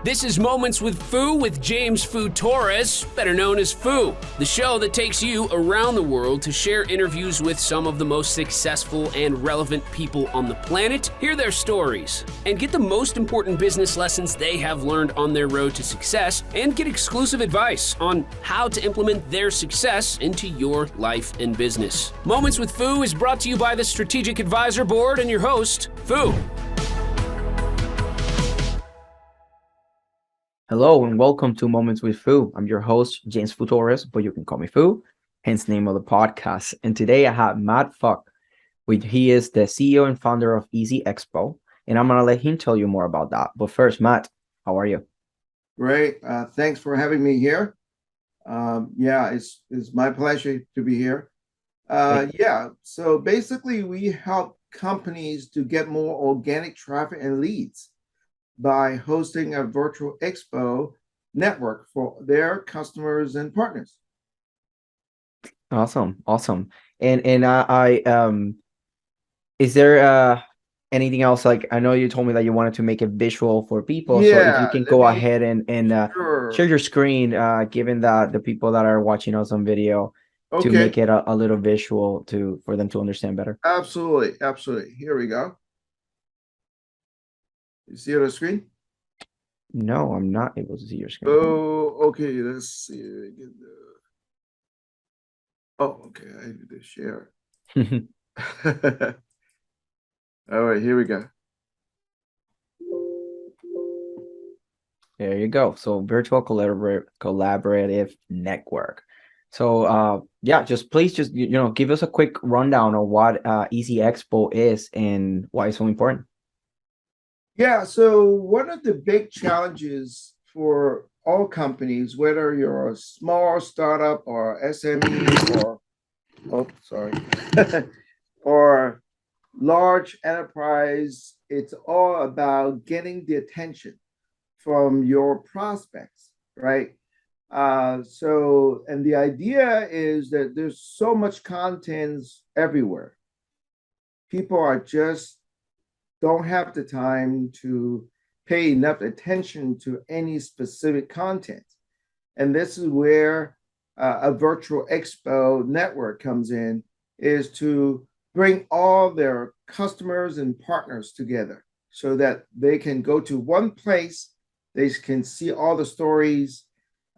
This is Moments with Foo with James Foo Torres, better known as Foo, the show that takes you around the world to share interviews with some of the most successful and relevant people on the planet, hear their stories, and get the most important business lessons they have learned on their road to success, and get exclusive advice on how to implement their success into your life and business. Moments with Foo is brought to you by the Strategic Advisor Board and your host, Foo. Hello and welcome to Moments with Foo. I'm your host, James Foo Torres, but you can call me Foo, hence the name of the podcast. And today I have Matt Fuck. He is the CEO and founder of eZ-XPO, and I'm going to let him tell you more about that. But first, Matt, how are you? Great. Thanks for having me here. It's my pleasure to be here. So basically we help companies to get more organic traffic and leads by hosting a virtual expo network for their customers and partners. Awesome. And is there anything else? Like, I know you told me that you wanted to make it visual for people. So if you can go ahead and share your screen, given that the people that are watching us on video, to make it a little visual for them to understand better. Absolutely. Here we go. You see it on the screen? No, I'm not able to see your screen. Oh, okay. Let's see. Okay. I need to share. All right, here we go. There you go. So virtual collaborative network. So please give us a quick rundown of what eZ-XPO is and why it's so important. Yeah, so one of the big challenges for all companies, whether you're a small startup or SME or large enterprise, it's all about getting the attention from your prospects, right? And the idea is that there's so much content everywhere. People are just don't have the time to pay enough attention to any specific content. And this is where a virtual expo network comes in, is to bring all their customers and partners together so that they can go to one place, they can see all the stories,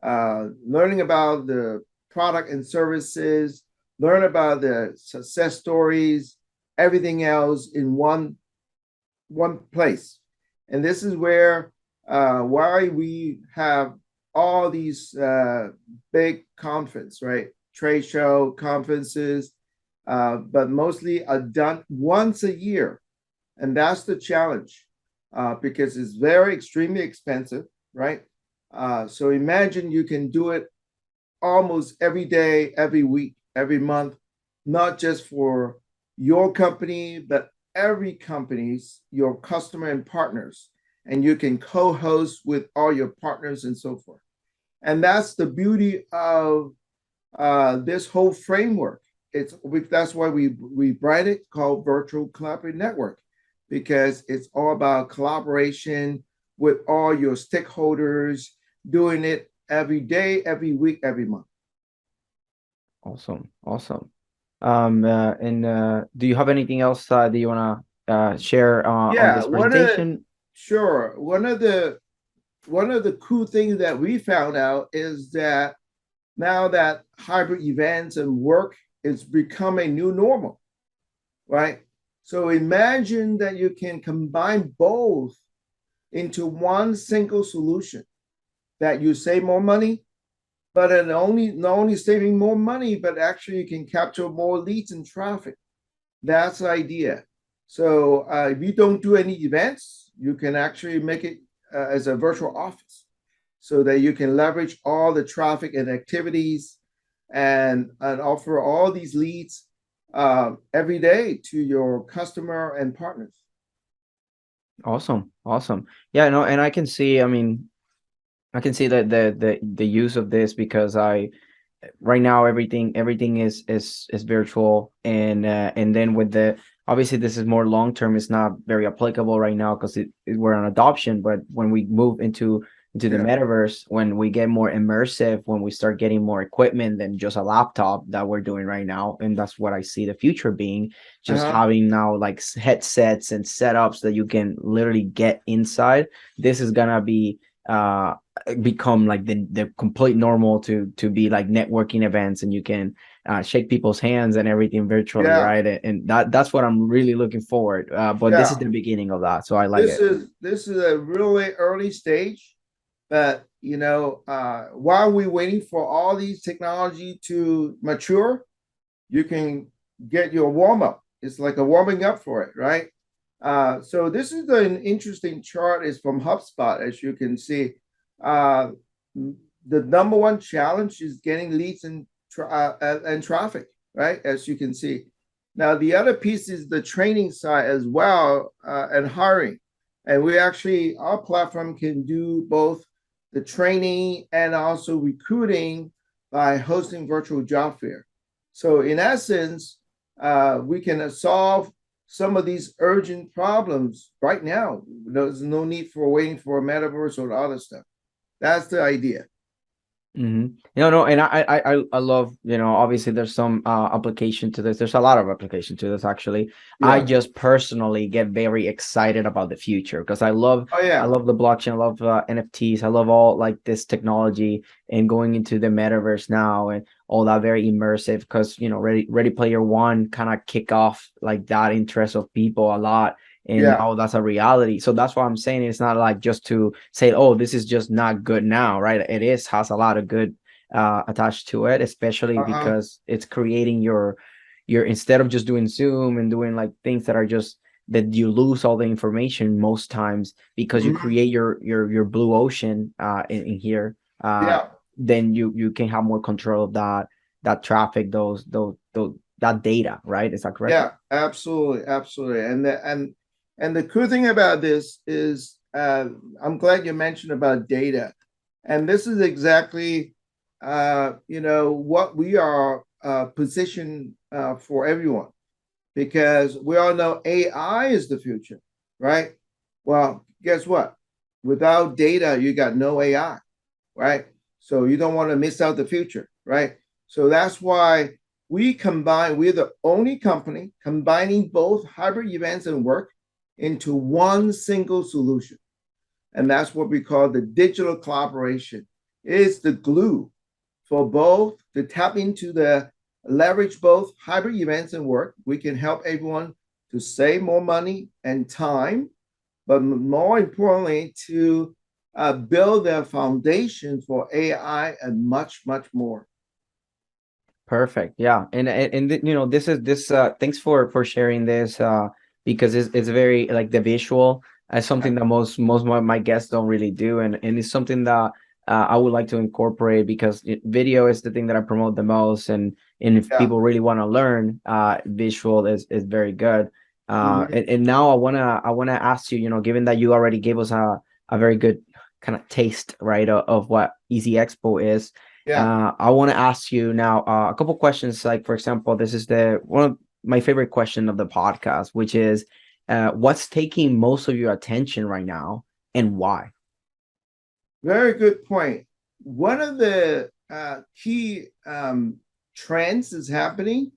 learning about the product and services, learn about the success stories, everything else in one place. And this is where why we have all these big conferences, right? Trade show conferences, but mostly are done once a year. And that's the challenge because it's extremely expensive, right? So imagine you can do it almost every day, every week, every month, not just for your company, but every company's, your customer and partners, and you can co-host with all your partners and so forth. And that's the beauty of this whole framework. That's why we brand it called Virtual Collaborative Network, because it's all about collaboration with all your stakeholders, doing it every day, every week, every month. Awesome. Do you have anything else that you want to share on this presentation? Sure. One of the cool things that we found out is that now that hybrid events and work is become a new normal, right? So imagine that you can combine both into one single solution, that you save more money, but not only saving more money, but actually you can capture more leads and traffic. That's the idea. So if you don't do any events, you can actually make it as a virtual office so that you can leverage all the traffic and activities and offer all these leads every day to your customer and partners. Awesome. Yeah, no, and I can see, I can see that the use of this, because right now everything is virtual, and then with the obviously this is more long term. It's not very applicable right now because we're on adoption. But when we move into the Yeah. metaverse, when we get more immersive, when we start getting more equipment than just a laptop that we're doing right now, and that's what I see the future being, just Uh-huh. having now like headsets and setups that you can literally get inside. This is gonna be become like the complete normal to be like networking events, and you can shake people's hands and everything virtually, Yeah. right? And that's what I'm really looking forward. But this is Yeah. the beginning of that, so I like This it. is this is a really early stage, but while we're waiting for all these technology to mature, you can get your warm up. It's like a warming up for it, right? So this is an interesting chart. Is from HubSpot, as you can see. Uh, the number one challenge is getting leads and traffic, right? As you can see. Now the other piece is the training side as well, and hiring. And we actually, our platform can do both the training and also recruiting by hosting virtual job fair. So in essence, we can solve some of these urgent problems right now. There's no need for waiting for a metaverse or other stuff. That's the idea. Mm-hmm. No, and I love, obviously there's some application to this. There's a lot of application to this actually. I Yeah. just personally get very excited about the future because Oh I yeah. love the blockchain, I love NFTs, I love all like this technology and going into the metaverse now and all that very immersive because Ready Player One kind of kick off like that interest of people a lot. And Yeah. now that's a reality. So that's why I'm saying it's not like just to say, oh, this is just not good now, right? It has a lot of good attached to it, especially Uh-huh. because it's creating your instead of just doing Zoom and doing like things that are just that you lose all the information most times because you Mhm. create your blue ocean in here. Yeah. Then you can have more control of that traffic, those that data, right? Is that correct? Yeah. Absolutely. Absolutely. And the cool thing about this is, I'm glad you mentioned about data. And this is exactly, what we are positioned for everyone, because we all know AI is the future, right? Well, guess what? Without data, you got no AI, right? So you don't want to miss out the future, right? So that's why we're the only company combining both hybrid events and work into one single solution. And that's what we call the digital collaboration. It's the glue for both to tap into the leverage both hybrid events and work. We can help everyone to save more money and time, but more importantly, to build their foundation for AI and much, much more. Perfect. Yeah. This is this thanks for sharing this because it's very like the visual something that most of my guests don't really do, and it's something that I would like to incorporate because video is the thing that I promote the most, and if Yeah. people really want to learn visual is very good. Mhm. And now I want to ask you, given that you already gave us a very good kind of taste, right, of what eZ-XPO is. Yeah. I want to ask you now a couple questions. Like, for example, this is the one of my favorite question of the podcast, which is, what's taking most of your attention right now and why? Very good point. One of the key trends is happening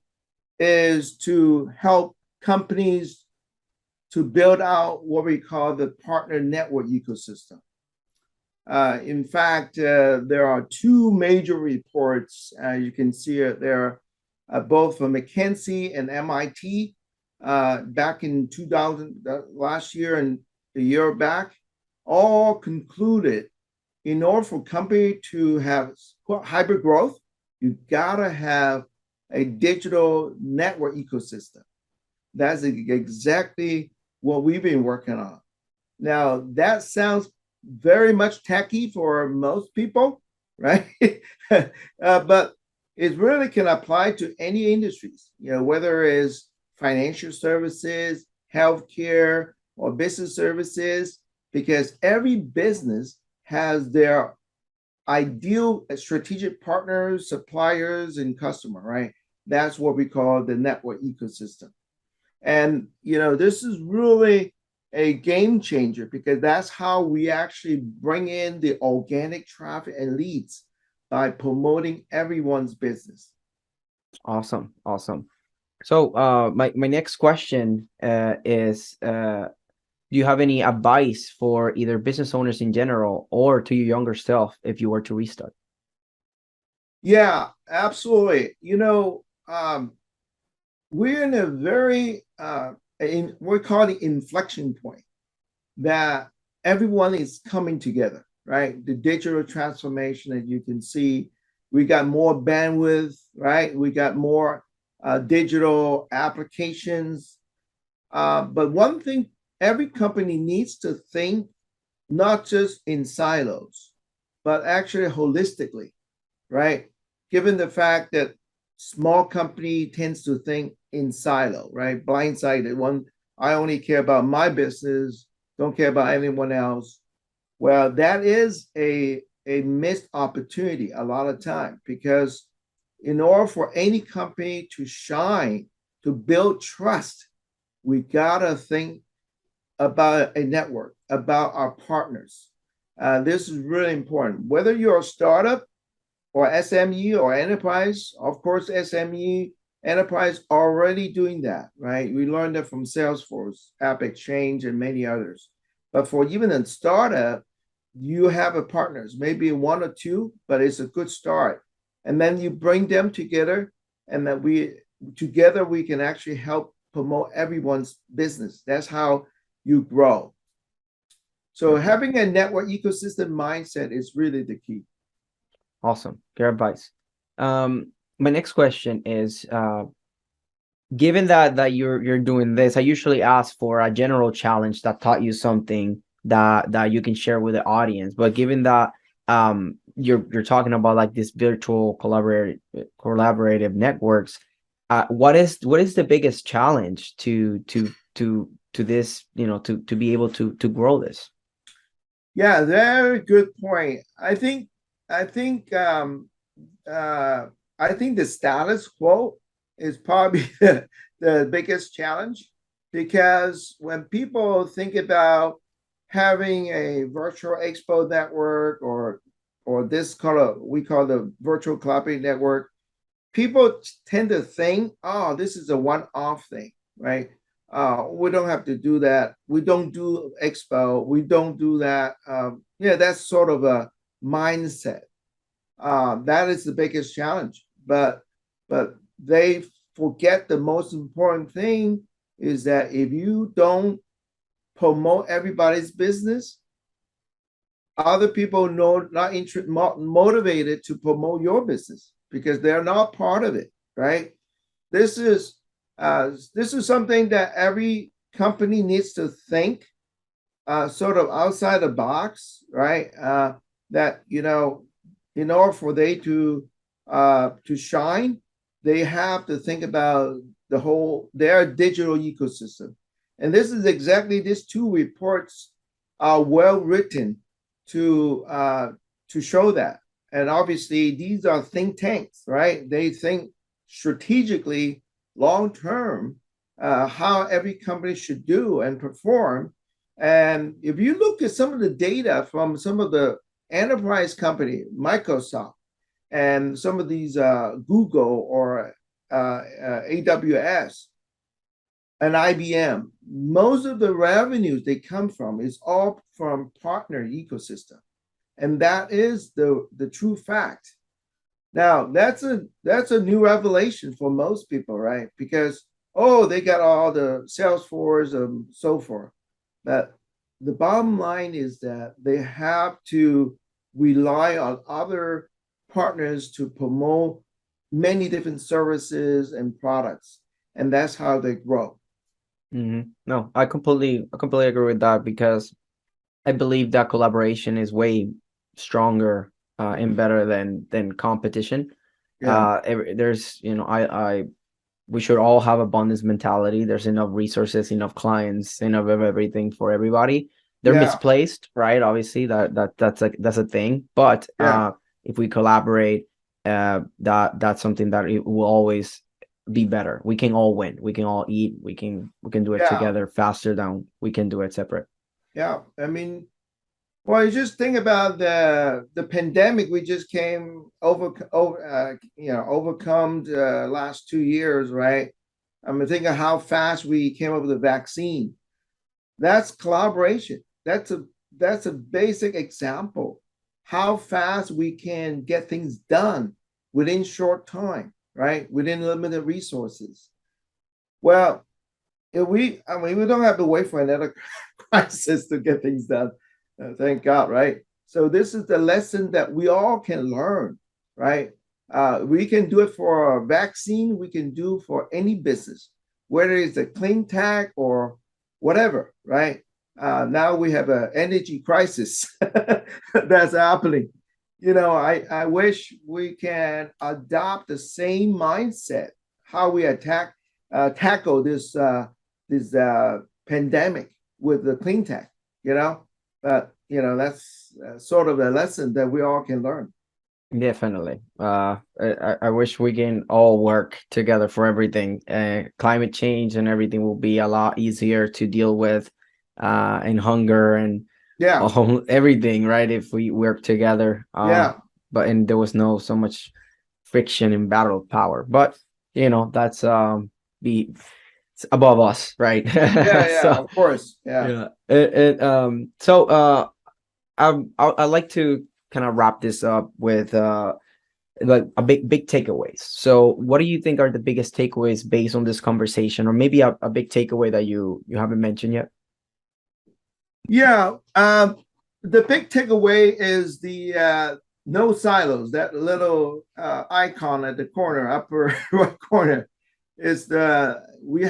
is to help companies to build out what we call the partner network ecosystem. In fact, there are two major reports. You can see it there, both from McKinsey and MIT, back in 2000, last year and the year back, all concluded in order for company to have hybrid growth, you gotta have a digital network ecosystem. That's exactly what we've been working on. Now, that sounds very much techy for most people, right? But it really can apply to any industries, whether it's financial services, healthcare, or business services, because every business has their ideal strategic partners, suppliers, and customer, right? That's what we call the network ecosystem. And, this is really a game changer because that's how we actually bring in the organic traffic and leads by promoting everyone's business. Awesome. Awesome. So my next question is do you have any advice for either business owners in general or to your younger self if you were to restart? Yeah, absolutely. We're in a very we're calling it inflection point that everyone is coming together, right? The digital transformation that you can see, we got more bandwidth, right? We got more digital applications. But one thing every company needs to think not just in silos, but actually holistically, right? Given the fact that small company tends to think in silo, right? Blindsided. One, I only care about my business, don't care about anyone else. Well, that is a missed opportunity a lot of time because in order for any company to shine, to build trust, we gotta think about a network, about our partners. This is really important. Whether you're a startup or SME or enterprise, of course, SME enterprise already doing that, right? We learned that from Salesforce, App Exchange, and many others. But for even a startup, you have a partners, maybe one or two, but it's a good start. And then you bring them together, and that together we can actually help promote everyone's business. That's how you grow. So having a network ecosystem mindset is really the key. Awesome. Good advice. My next question is given that you're doing this, I usually ask for a general challenge that taught you something that you can share with the audience. But given that you're talking about like this virtual collaborative networks, what is the biggest challenge to this, to be able to grow this? Yeah, very good point. I think the status quo is probably the biggest challenge because when people think about having a virtual expo network or this we call the virtual collaborative network, people tend to think, oh, this is a one-off thing, right? We don't have to do that. We don't do expo. We don't do that. That's sort of a mindset. That is the biggest challenge. But they forget the most important thing is that if you don't promote everybody's business, other people not motivated to promote your business because they're not part of it, right? This is something that every company needs to think sort of outside the box, right? That in order for they to shine, they have to think about their digital ecosystem. And this is exactly these two reports are well written to show that. And obviously, these are think tanks, right? They think strategically, long term, how every company should do and perform. And if you look at some of the data from some of the enterprise company, Microsoft, and some of these Google or AWS and IBM, most of the revenues they come from is all from partner ecosystem. And that is the true fact. Now, that's a new revelation for most people, right? Because, they got all the Salesforce and so forth. But the bottom line is that they have to rely on other partners to promote many different services and products. And that's how they grow. Mm-hmm. No, I completely agree with that because I believe that collaboration is way stronger and better than competition. Yeah. There's, we should all have abundance mentality. There's enough resources, enough clients, enough of everything for everybody. They're Yeah. misplaced, right? Obviously, that's a thing. But Yeah. if we collaborate, that's something that it will always be better. We can all win. We can all eat. We can do it together faster than we can do it separate. Yeah, I mean, well, you just think about the pandemic. We just overcome the last 2 years, right? I mean, think of how fast we came up with a vaccine. That's collaboration. That's a basic example how fast we can get things done within short time, right? Within limited resources. Well, we don't have to wait for another crisis to get things done. Thank God, right? So this is the lesson that we all can learn, right? We can do it for a vaccine. We can do for any business, whether it's a clean tech or whatever, right? Now we have an energy crisis that's happening. I wish we can adopt the same mindset how we tackle this pandemic with the clean tech. But that's sort of a lesson that we all can learn. Definitely. I wish we can all work together for everything. Climate change and everything will be a lot easier to deal with, and hunger and everything, right? If we work together. And there was no so much friction in battle of power. But that's it's above us, right? So, of course. I'd like to kind of wrap this up with like a big takeaways. So what do you think are the biggest takeaways based on this conversation, or maybe a big takeaway that you haven't mentioned yet? The big takeaway is the no silos. That little icon at the corner, upper right corner, is we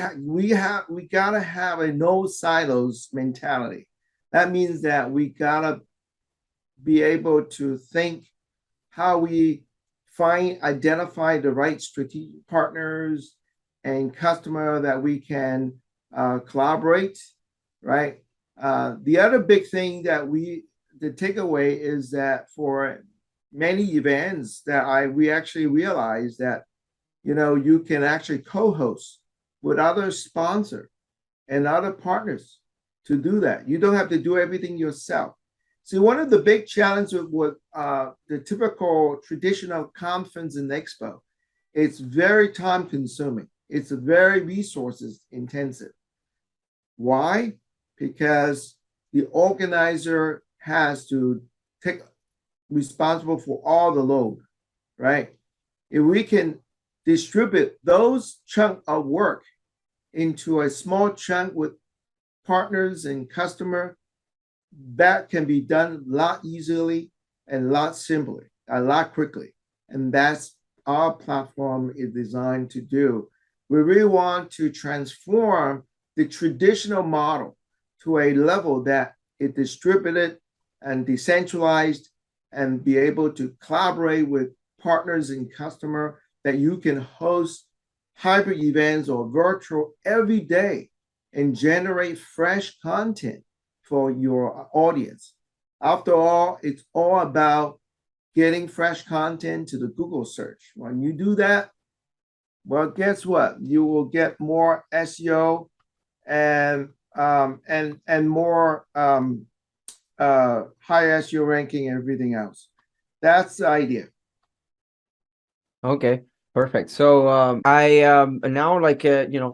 gotta have a no silos mentality. That means that we gotta be able to think how we identify the right strategic partners and customer that we can collaborate, right? The other big thing the takeaway is that for many events that we actually realized that, you can actually co-host with other sponsors and other partners to do that. You don't have to do everything yourself. See, one of the big challenges with the typical traditional conference and expo, it's very time consuming. It's very resources intensive. Why? Because the organizer has to take responsible for all the load, right? If we can distribute those chunk of work into a small chunk with partners and customer, that can be done a lot easily and a lot simply, a lot quickly. And that's our platform is designed to do. We really want to transform the traditional model to a level that is distributed and decentralized and be able to collaborate with partners and customer, that you can host hybrid events or virtual every day and generate fresh content for your audience. After all, it's all about getting fresh content to the Google search. When you do that, well, guess what? You will get more SEO and more high SEO ranking and everything else. That's the idea. Okay, perfect. So I now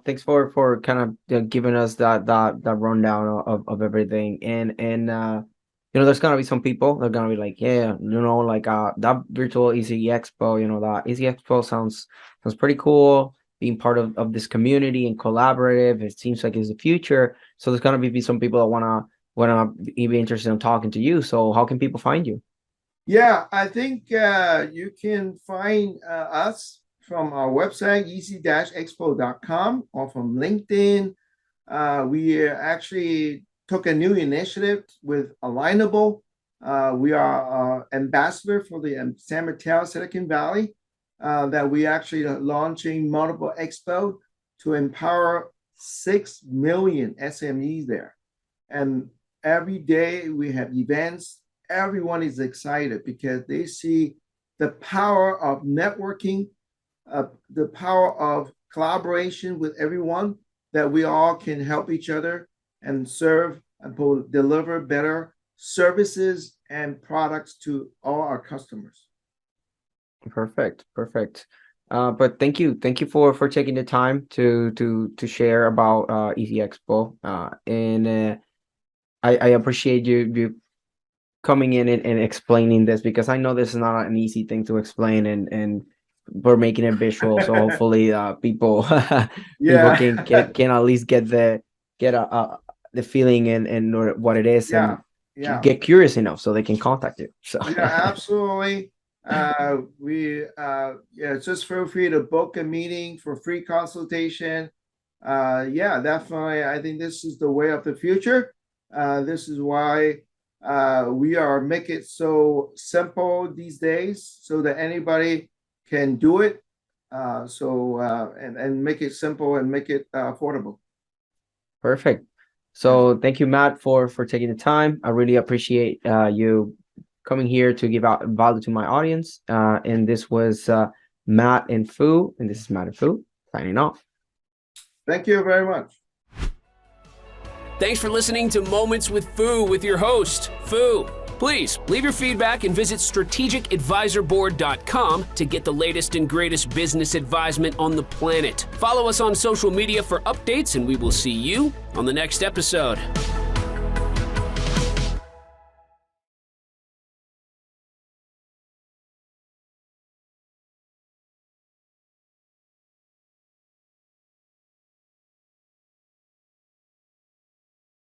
thanks for kind of giving us that rundown of everything, and there's gonna be some people that are gonna be like, that virtual eZ-XPO, that eZ-XPO sounds pretty cool, being part of this community and collaborative. It seems like it's the future. So there's gonna be some people that wanna be interested in talking to you. So how can people find you? Yeah, I think you can find us from our website, eZ-XPO.com, or from LinkedIn. We actually took a new initiative with Alignable. We are ambassador for the San Mateo, Silicon Valley, that we actually are launching multiple expo to empower 6 million SMEs there. And every day we have events. Everyone is excited because they see the power of networking, the power of collaboration with everyone, that we all can help each other and serve and deliver better services and products to all our customers. Perfect. But thank you for taking the time to share about eZ-XPO. And I appreciate you coming in and explaining this, because I know this is not an easy thing to explain, and we're making it visual, so hopefully people people can at least get the feeling and what it is, and get curious enough so they can contact you. So absolutely. Just feel free to book a meeting for free consultation. Definitely. I think this is the way of the future. This is why we are making it so simple these days, so that anybody can do it. And make it simple and make it affordable. Perfect. So thank you, Matt, for taking the time. I really appreciate you coming here to give out value to my audience. And this was Matt and Foo, and this is Matt and Foo signing off. Thank you very much. Thanks for listening to Moments with Foo with your host, Foo. Please leave your feedback and visit strategicadvisorboard.com to get the latest and greatest business advisement on the planet. Follow us on social media for updates, and we will see you on the next episode.